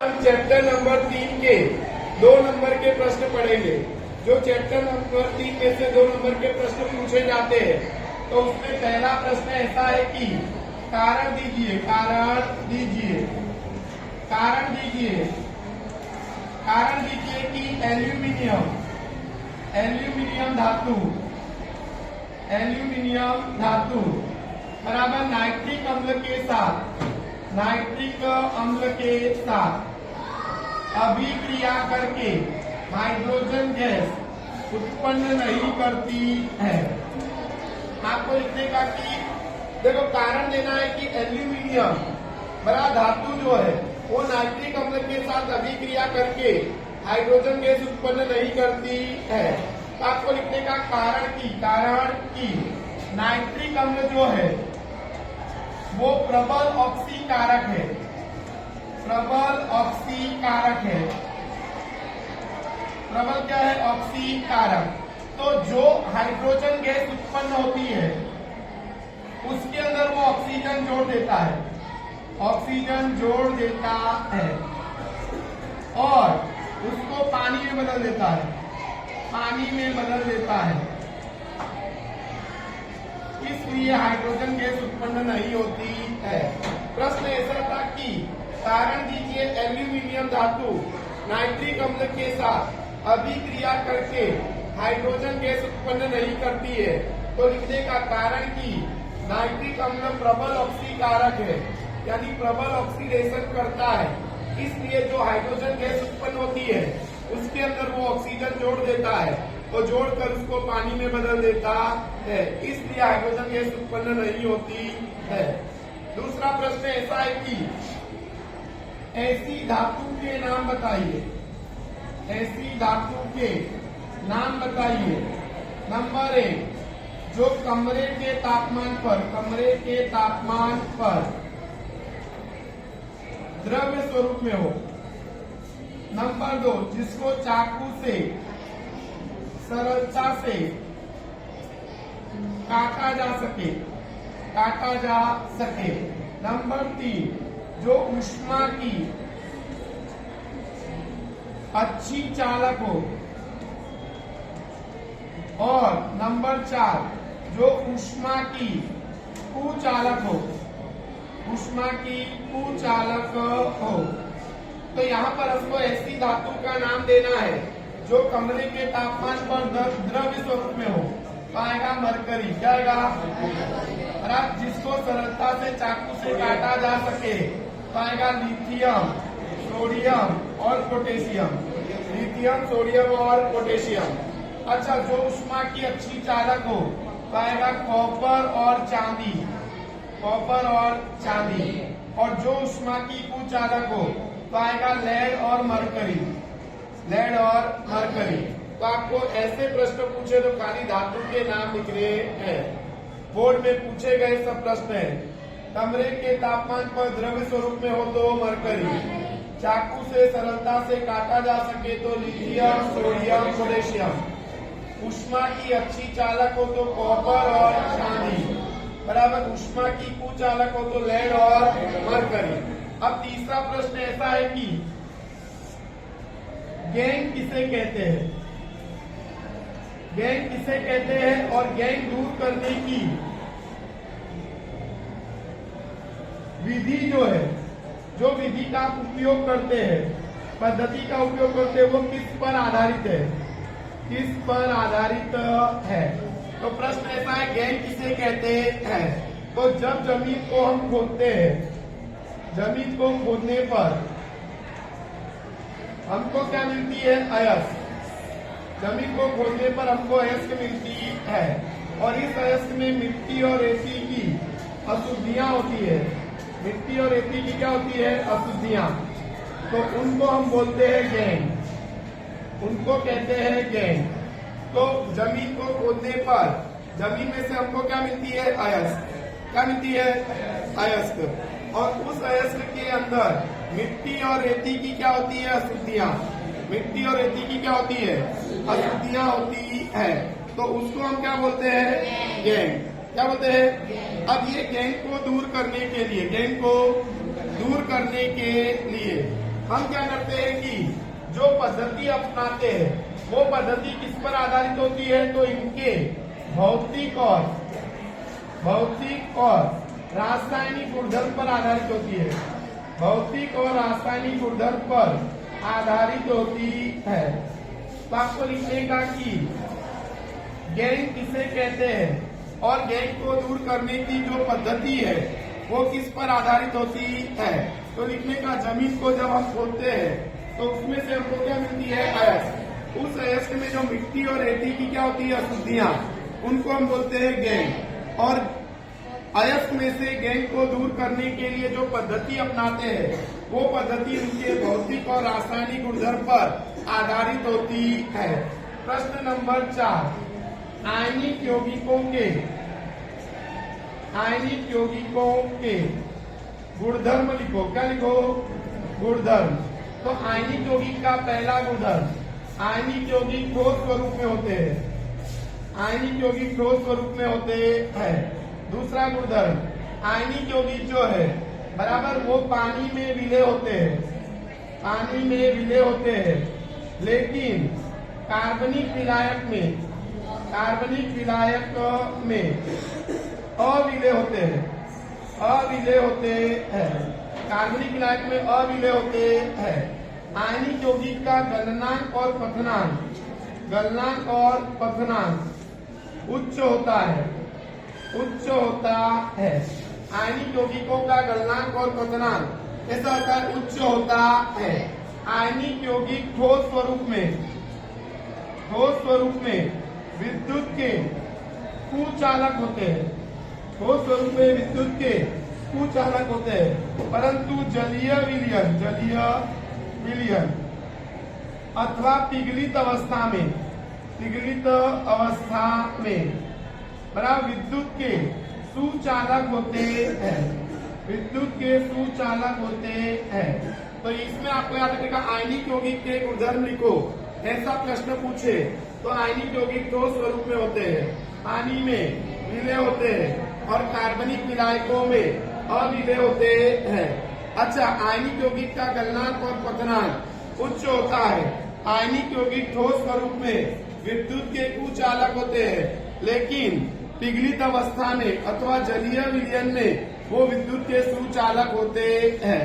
हम chapter number 3 के 2 number के प्रश्न पढ़ेंगे। जो चैप्टर नंबर 3 में से 2 नंबर के प्रश्न पूछे जाते हैं, तो उसमें पहला प्रश्न ऐसा है कि कारण दीजिए, कारण दीजिए, कारण दीजिए, कारण दीजिए कि एल्यूमिनियम, एल्यूमिनियम धातु, एल्यूमिनियम धातु बराबर नाइट्रिक अम्ल के साथ, नाइट्रिक अम्ल के साथ अभिक्रिया करके हाइड्रोजन गैस उत्पन्न नहीं करती है। आपको लिखने का कि देखो कारण देना है कि एल्यूमिनियम बड़ा धातु जो है वो नाइट्रिक अम्ल के साथ अभिक्रिया करके हाइड्रोजन गैस उत्पन्न नहीं करती है। तो आपको लिखने का कारण की नाइट्रिक अम्ल जो है वो प्रबल ऑक्सीकारक है, प्रबल ऑक्सीकारक है। प्रबल क्या है? ऑक्सीकारक। तो जो हाइड्रोजन गैस उत्पन्न होती है उसके अंदर वो ऑक्सीजन जोड़ देता है, ऑक्सीजन जोड़ देता है और उसको पानी में बदल देता है, पानी में बदल देता है। इसलिए हाइड्रोजन गैस उत्पन्न नहीं होती है। प्रश्न ऐसा था कि कारण दीजिए एल्यूमिनियम धातु नाइट्रिक अम्ल के साथ अभिक्रिया करके हाइड्रोजन गैस उत्पन्न नहीं करती है। तो लिखने का कारण कि नाइट्रिक अम्ल प्रबल ऑक्सीकारक है, यानी प्रबल ऑक्सीडेशन करता है, इसलिए जो हाइड्रोजन गैस उत्पन्न होती है उसके अंदर वो ऑक्सीजन जोड़ देता है और जोड़कर उसको पानी में बदल देता है, इसलिए हाइड्रोजन गैस उत्पन्न नहीं होती है। दूसरा प्रश्न ऐसा है कि ऐसी धातु के नाम बताइए, ऐसी धातु के नाम बताइए। नंबर 1, जो कमरे के तापमान पर, कमरे के तापमान पर द्रव्य स्वरूप में हो। नंबर 2, जिसको चाकू से सरलता से काटा जा सके, काटा जा सके। नंबर 3, जो ऊष्मा की अच्छी चालक हो। और नंबर 4, जो ऊष्मा की कुचालक हो, ऊष्मा की कुचालक हो। तो यहाँ पर हमको ऐसी धातु का नाम देना है जो कमरे के तापमान पर द्रव्य स्वरूप में हो। तो आएगा मरकरी, क्या आएगा? जिसको सरलता से चाकू से काटा जा सके। तो आएगा लिथियम, सोडियम और पोटेशियम, लिथियम, सोडियम और पोटेशियम। अच्छा, जो ऊष्मा की अच्छी चालक हो तो आएगा कॉपर और चांदी, कॉपर और चांदी। और जो ऊष्मा की कुचालक हो तो आएगा लेड और मरकरी, लेड और मरकरी। तो आपको ऐसे प्रश्न पूछे तो खाली धातु के नाम लिखने हैं। बोर्ड में पूछे गए सब प्रश्न है। कमरे के तापमान पर द्रव्य स्वरूप में हो तो मरकरी, चाकू से सरलता से काटा जा सके तो लिथियम, सोडियम, पोटेशियम, ऊष्मा की अच्छी चालक हो तो कॉपर और चांदी, बराबर ऊष्मा की कुचालक हो तो लेड और मरकरी। अब तीसरा प्रश्न ऐसा है कि गैंग किसे कहते हैं, गैंग किसे कहते हैं और गैंग दूर करने की विधि जो है, जो विधि का आप उपयोग करते हैं, पद्धति का उपयोग करते हैं, वो किस पर आधारित है, किस पर आधारित है। तो प्रश्न ऐसा है गैंग किसे कहते हैं। तो जब जमीन को हम खोदते हैं, जमीन को खोदने पर हमको क्या मिलती है? अयस्क। जमीन को खोदने पर हमको अयस्क मिलती है और इस अयस्क में मिट्टी और रेती की अशुद्धियां होती है। मिट्टी और रेती की क्या होती है? अशुद्धियां। तो उनको हम बोलते हैं गैंग, उनको कहते हैं गैंग। तो जमीन को खोदने पर जमीन में से हमको क्या मिलती है? अयस्क। क्या मिलती है? अयस्क। और उस अयस्क के अंदर मिट्टी और रेती की क्या होती है? अशुद्धियां। मिट्टी और रेती की क्या होती है? अशुद्धियां होती है। तो उसको हम क्या बोलते हैं? गैंग। क्या बोलते हैं? अब ये गैंग को दूर करने के लिए, गैंग को दूर करने के लिए हम क्या करते हैं कि जो पद्धति अपनाते हैं वो पद्धति किस पर आधारित होती है, तो इनके भौतिक और रासायनिक गुणधर्म पर आधारित होती है। भौतिक और रासायनिक गुणधर्म पर आधारित होती है। तो आपको लिखने कि गैंग किसे कहते हैं और गैंग को दूर करने की जो पद्धति है वो किस पर आधारित होती है। तो लिखने का जमीन को जब हम खोदते हैं तो उसमें से हमको क्या मिलती है, अयस्क। उस अयस्क में जो मिट्टी और रेती की क्या होती है, अशुद्धियां, उनको हम बोलते हैं गैंग। और अयस्क में से गैंग को दूर करने के लिए जो पद्धति अपनाते हैं वो पद्धति उनके भौतिक और रासायनिक गुणधर्म पर आधारित होती है। प्रश्न नंबर 4, आयनिक यौगिकों के गुणधर्म लिखो। क्या लिखो, गुणधर्म। तो आयनिक यौगिक का पहला गुणधर्म, आयनिक यौगिक ठोस स्वरूप में होते हैं। आयनिक यौगिक ठोस स्वरूप में होते हैं। दूसरा गुणधर्म, आयनिक यौगिक जो है बराबर वो पानी में विलय होते हैं, पानी में विलय होते हैं, लेकिन कार्बनिक विलायक में अविलय होते हैं, अविलय होते हैं। कार्बनिक विलायक में अविलय होते हैं। आयनिक यौगिक का गलनांक और पथनांक उच्च होता है। आयनिक यौगिकों का गलनांक और पथनांक ऐसा होता है, उच्च होता है। आयनिक यौगिक ठोस स्वरूप में विद्युत के कुचालक होते हैं। ठोस स्वरूप में विद्युत के कुचालक होते हैं, परंतु जलीय विलयन अथवा पिघलित अवस्था में बराबर विद्युत के सुचालक होते हैं। तो इसमें आपको याद रखिएगा, आयनिक यौगिक के गुणधर्म लिखो। ऐसा प्रश्न पूछे तो आयनिक यौगिक ठोस स्वरूप में होते हैं, पानी में विलय होते हैं और कार्बनिक विलायकों में अविलय होते हैं। अच्छा, आयनिक यौगिक का गलनांक और पथनांक उच्च होता है। आयनिक यौगिक ठोस स्वरूप में विद्युत के कुचालक होते हैं, लेकिन पिघलित अवस्था में अथवा जलीय विलयन में वो विद्युत के सुचालक होते हैं।